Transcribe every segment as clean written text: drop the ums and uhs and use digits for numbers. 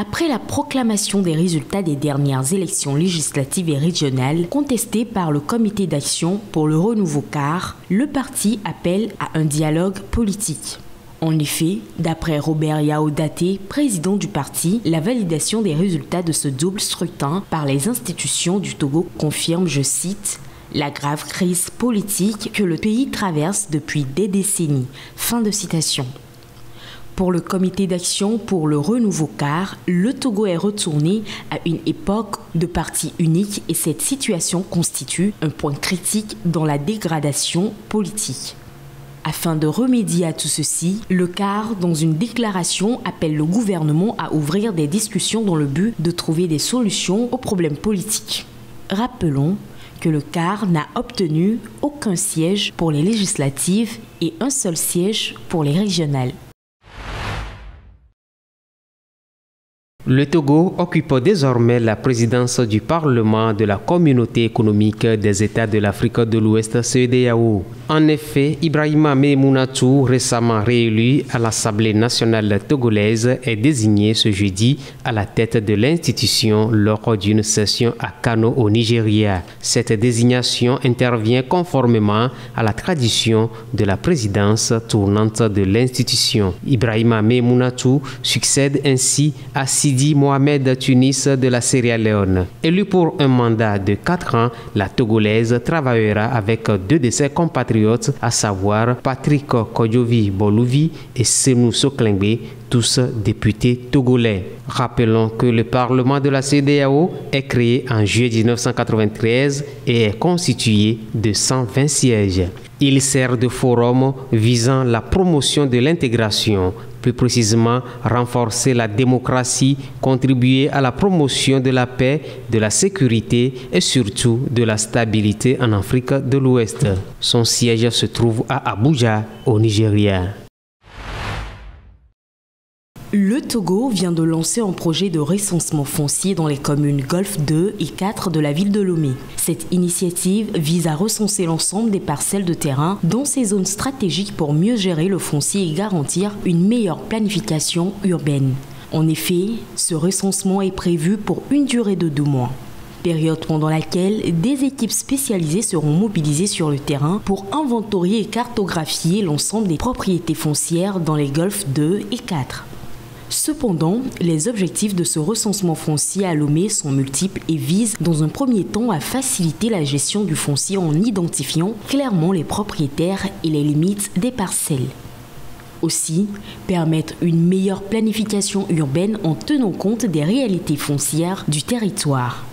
Après la proclamation des résultats des dernières élections législatives et régionales contestées par le Comité d'action pour le renouveau CAR, le parti appelle à un dialogue politique. En effet, d'après Robert Yaodaté, président du parti, la validation des résultats de ce double scrutin par les institutions du Togo confirme, je cite, « la grave crise politique que le pays traverse depuis des décennies ». Fin de citation. Pour le Comité d'action pour le renouveau CAR, le Togo est retourné à une époque de parti unique et cette situation constitue un point critique dans la dégradation politique. Afin de remédier à tout ceci, le CAR, dans une déclaration, appelle le gouvernement à ouvrir des discussions dans le but de trouver des solutions aux problèmes politiques. Rappelons que le CAR n'a obtenu aucun siège pour les législatives et un seul siège pour les régionales. Le Togo occupe désormais la présidence du Parlement de la Communauté économique des États de l'Afrique de l'Ouest, CEDEAO. En effet, Ibrahima Maïmouna-Touré, récemment réélu à l'Assemblée nationale togolaise, est désigné ce jeudi à la tête de l'institution lors d'une session à Kano au Nigeria. Cette désignation intervient conformément à la tradition de la présidence tournante de l'institution. Ibrahima Maïmouna-Touré succède ainsi à Sidi Mohamed Tunis de la Sierra Leone. Élu pour un mandat de 4 ans, la Togolaise travaillera avec 2 de ses compatriotes, à savoir Patrick Kodjovi Bolouvi et Senou Soklengbe, tous députés togolais. Rappelons que le Parlement de la CEDEAO est créé en juillet 1993 et est constitué de 120 sièges. Il sert de forum visant la promotion de l'intégration, plus précisément renforcer la démocratie, contribuer à la promotion de la paix, de la sécurité et surtout de la stabilité en Afrique de l'Ouest. Son siège se trouve à Abuja, au Nigeria. Le Togo vient de lancer un projet de recensement foncier dans les communes Golfe 2 et 4 de la ville de Lomé. Cette initiative vise à recenser l'ensemble des parcelles de terrain dans ces zones stratégiques pour mieux gérer le foncier et garantir une meilleure planification urbaine. En effet, ce recensement est prévu pour une durée de 2 mois. Période pendant laquelle des équipes spécialisées seront mobilisées sur le terrain pour inventorier et cartographier l'ensemble des propriétés foncières dans les Golfes 2 et 4. Cependant, les objectifs de ce recensement foncier à Lomé sont multiples et visent dans un premier temps à faciliter la gestion du foncier en identifiant clairement les propriétaires et les limites des parcelles. Aussi, permettre une meilleure planification urbaine en tenant compte des réalités foncières du territoire.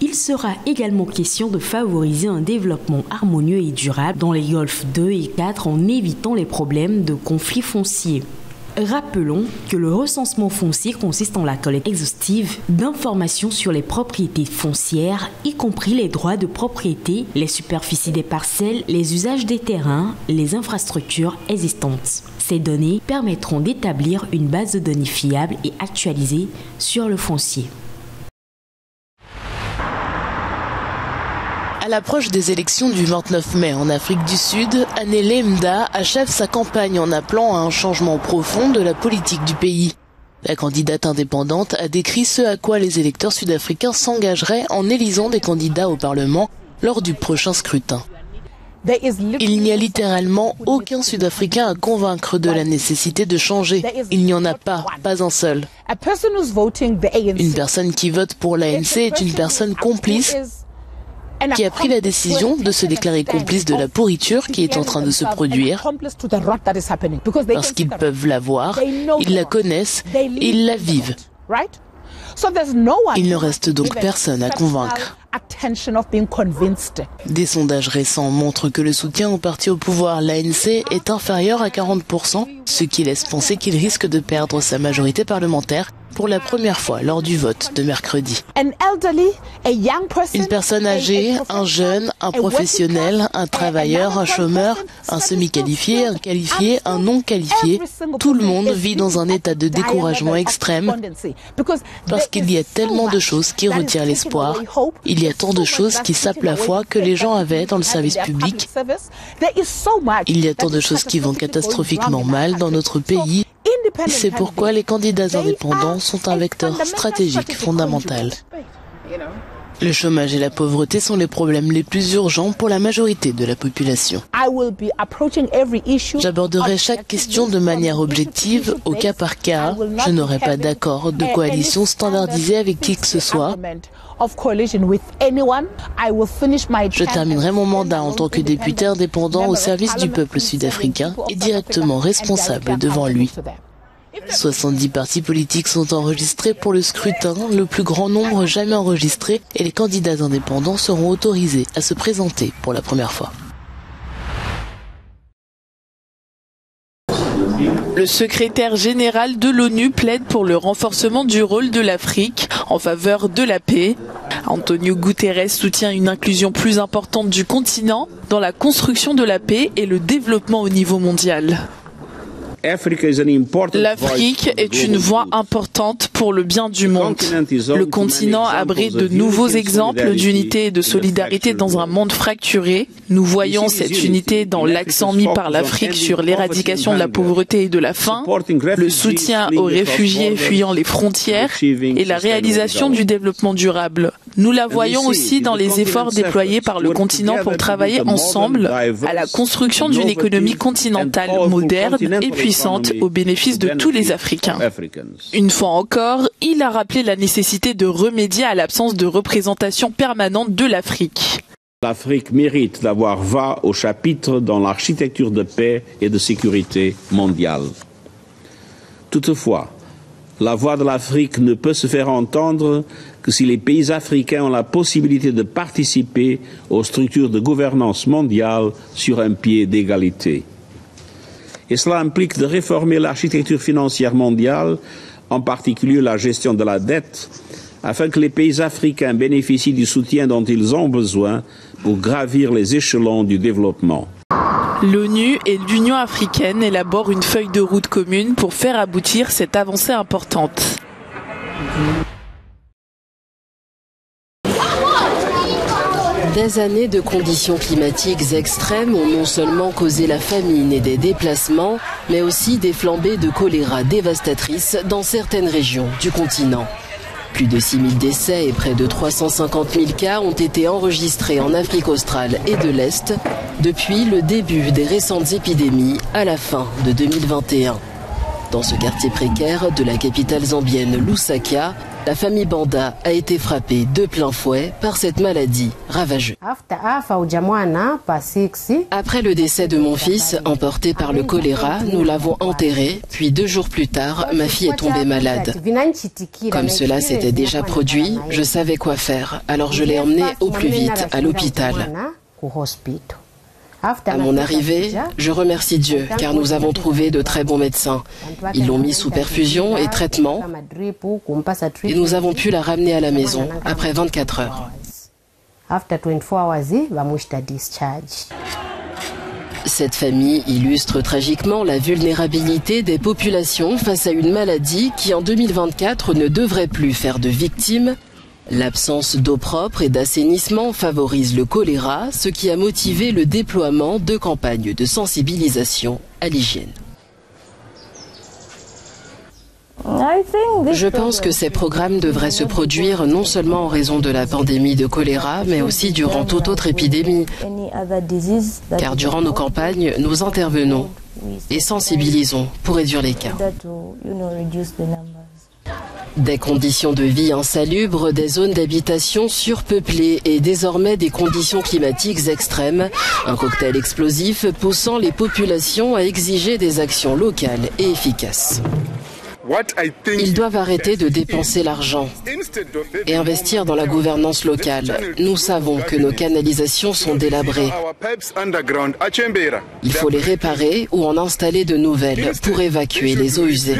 Il sera également question de favoriser un développement harmonieux et durable dans les Golfes 2 et 4 en évitant les problèmes de conflits fonciers. Rappelons que le recensement foncier consiste en la collecte exhaustive d'informations sur les propriétés foncières, y compris les droits de propriété, les superficies des parcelles, les usages des terrains, les infrastructures existantes. Ces données permettront d'établir une base de données fiable et actualisée sur le foncier. À l'approche des élections du 29 mai en Afrique du Sud, Anele Mda achève sa campagne en appelant à un changement profond de la politique du pays. La candidate indépendante a décrit ce à quoi les électeurs sud-africains s'engageraient en élisant des candidats au Parlement lors du prochain scrutin. Il n'y a littéralement aucun Sud-Africain à convaincre de la nécessité de changer. Il n'y en a pas un seul. Une personne qui vote pour l'ANC est une personne complice qui a pris la décision de se déclarer complice de la pourriture qui est en train de se produire, parce qu'ils peuvent la voir, ils la connaissent et ils la vivent. Il ne reste donc personne à convaincre. Des sondages récents montrent que le soutien au parti au pouvoir, l'ANC, est inférieur à 40%, ce qui laisse penser qu'il risque de perdre sa majorité parlementaire pour la première fois lors du vote de mercredi. Une personne âgée, un jeune, un professionnel, un travailleur, un chômeur, un semi-qualifié, un qualifié, un non-qualifié, tout le monde vit dans un état de découragement extrême parce qu'il y a tellement de choses qui retirent l'espoir, il y a tant de choses qui sapent la foi que les gens avaient dans le service public, il y a tant de choses qui vont catastrophiquement mal dans notre pays, C'est pourquoi les candidats indépendants sont un vecteur stratégique fondamental. Le chômage et la pauvreté sont les problèmes les plus urgents pour la majorité de la population. J'aborderai chaque question de manière objective, au cas par cas. Je n'aurai pas d'accord de coalition standardisée avec qui que ce soit. Je terminerai mon mandat en tant que député indépendant au service du peuple sud-africain et directement responsable devant lui. 70 partis politiques sont enregistrés pour le scrutin, le plus grand nombre jamais enregistré, et les candidats indépendants seront autorisés à se présenter pour la première fois. Le secrétaire général de l'ONU plaide pour le renforcement du rôle de l'Afrique en faveur de la paix. Antonio Guterres soutient une inclusion plus importante du continent dans la construction de la paix et le développement au niveau mondial. L'Afrique est une voie importante pour le bien du monde. Le continent abrite de nouveaux exemples d'unité et de solidarité dans un monde fracturé. Nous voyons cette unité dans l'accent mis par l'Afrique sur l'éradication de la pauvreté et de la faim, le soutien aux réfugiés fuyant les frontières et la réalisation du développement durable. Nous la voyons aussi dans les efforts déployés par le continent pour travailler ensemble à la construction d'une économie continentale moderne et puissante au bénéfice de tous les Africains. Une fois encore, il a rappelé la nécessité de remédier à l'absence de représentation permanente de l'Afrique. L'Afrique mérite d'avoir voix au chapitre dans l'architecture de paix et de sécurité mondiale. Toutefois, la voix de l'Afrique ne peut se faire entendre que si les pays africains ont la possibilité de participer aux structures de gouvernance mondiale sur un pied d'égalité. Et cela implique de réformer l'architecture financière mondiale, en particulier la gestion de la dette, afin que les pays africains bénéficient du soutien dont ils ont besoin pour gravir les échelons du développement. L'ONU et l'Union africaine élaborent une feuille de route commune pour faire aboutir cette avancée importante. Des années de conditions climatiques extrêmes ont non seulement causé la famine et des déplacements, mais aussi des flambées de choléra dévastatrices dans certaines régions du continent. Plus de 6 000 décès et près de 350 000 cas ont été enregistrés en Afrique australe et de l'Est depuis le début des récentes épidémies à la fin de 2021. Dans ce quartier précaire de la capitale zambienne Lusaka, la famille Banda a été frappée de plein fouet par cette maladie ravageuse. Après le décès de mon fils, emporté par le choléra, nous l'avons enterré, puis 2 jours plus tard, ma fille est tombée malade. Comme cela s'était déjà produit, je savais quoi faire, alors je l'ai emmenée au plus vite à l'hôpital. À mon arrivée, je remercie Dieu car nous avons trouvé de très bons médecins. Ils l'ont mis sous perfusion et traitement et nous avons pu la ramener à la maison après 24 heures. Cette famille illustre tragiquement la vulnérabilité des populations face à une maladie qui en 2024 ne devrait plus faire de victimes. L'absence d'eau propre et d'assainissement favorise le choléra, ce qui a motivé le déploiement de campagnes de sensibilisation à l'hygiène. Je pense que ces programmes devraient se produire non seulement en raison de la pandémie de choléra, mais aussi durant toute autre épidémie. Car durant nos campagnes, nous intervenons et sensibilisons pour réduire les cas. Des conditions de vie insalubres, des zones d'habitation surpeuplées et désormais des conditions climatiques extrêmes. Un cocktail explosif poussant les populations à exiger des actions locales et efficaces. Ils doivent arrêter de dépenser l'argent et investir dans la gouvernance locale. Nous savons que nos canalisations sont délabrées. Il faut les réparer ou en installer de nouvelles pour évacuer les eaux usées.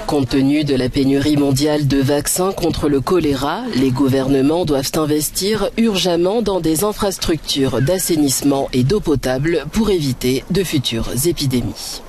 Compte tenu de la pénurie mondiale de vaccins contre le choléra, les gouvernements doivent investir urgemment dans des infrastructures d'assainissement et d'eau potable pour éviter de futures épidémies.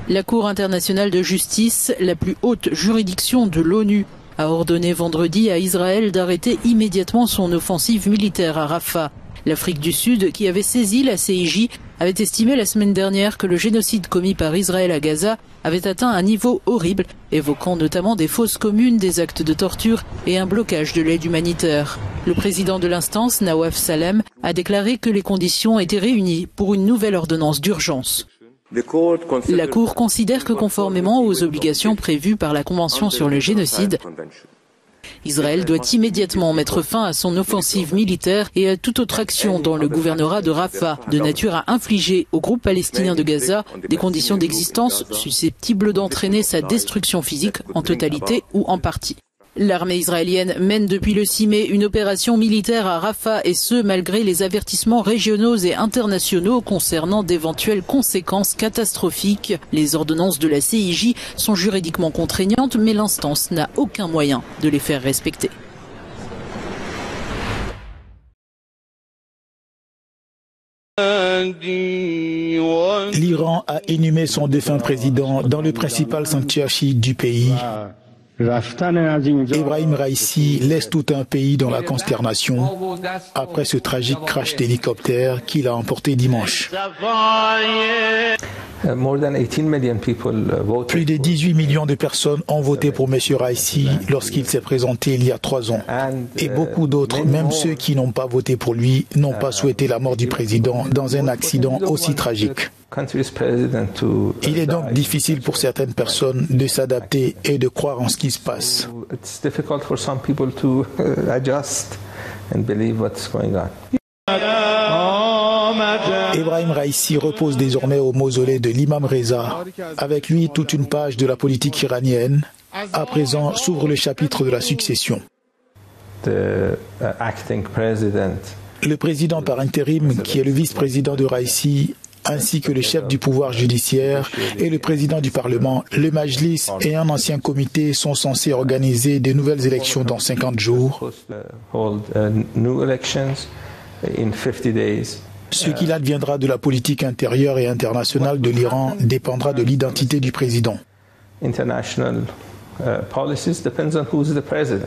La Cour internationale de justice, la plus haute juridiction de l'ONU, a ordonné vendredi à Israël d'arrêter immédiatement son offensive militaire à Rafah. L'Afrique du Sud, qui avait saisi la CIJ, avait estimé la semaine dernière que le génocide commis par Israël à Gaza avait atteint un niveau horrible, évoquant notamment des fosses communes, des actes de torture et un blocage de l'aide humanitaire. Le président de l'instance, Nawaf Salem, a déclaré que les conditions étaient réunies pour une nouvelle ordonnance d'urgence. La Cour considère que conformément aux obligations prévues par la Convention sur le génocide, Israël doit immédiatement mettre fin à son offensive militaire et à toute autre action dans le gouvernorat de Rafah, de nature à infliger au groupe palestinien de Gaza des conditions d'existence susceptibles d'entraîner sa destruction physique en totalité ou en partie. L'armée israélienne mène depuis le 6 mai une opération militaire à Rafah et ce, malgré les avertissements régionaux et internationaux concernant d'éventuelles conséquences catastrophiques. Les ordonnances de la CIJ sont juridiquement contraignantes, mais l'instance n'a aucun moyen de les faire respecter. L'Iran a inhumé son défunt président dans le principal sanctuaire chiite du pays. Ebrahim Raïssi laisse tout un pays dans la consternation après ce tragique crash d'hélicoptère qu'il a emporté dimanche. Plus de 18 millions de personnes ont voté pour M. Raïssi lorsqu'il s'est présenté il y a 3 ans. Et beaucoup d'autres, même ceux qui n'ont pas voté pour lui, n'ont pas souhaité la mort du président dans un accident aussi tragique. Il est donc difficile pour certaines personnes de s'adapter et de croire en ce qui se passe. Ebrahim Raïssi repose désormais au mausolée de l'imam Reza. Avec lui, toute une page de la politique iranienne. À présent, s'ouvre le chapitre de la succession. Le président par intérim, qui est le vice-président de Raïssi, ainsi que le chef du pouvoir judiciaire et le président du Parlement, le Majlis et un ancien comité sont censés organiser de nouvelles élections dans 50 jours. Ce qu'il adviendra de la politique intérieure et internationale de l'Iran dépendra de l'identité du président.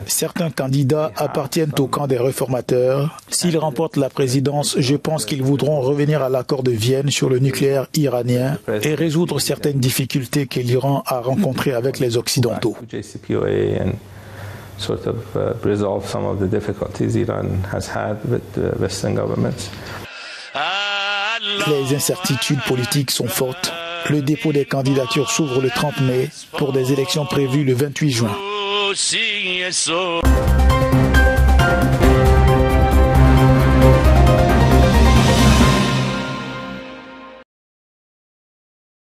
Certains candidats appartiennent au camp des réformateurs. S'ils remportent la présidence, je pense qu'ils voudront revenir à l'accord de Vienne sur le nucléaire iranien et résoudre certaines difficultés que l'Iran a rencontrées avec les Occidentaux. Les incertitudes politiques sont fortes. Le dépôt des candidatures s'ouvre le 30 mai pour des élections prévues le 28 juin.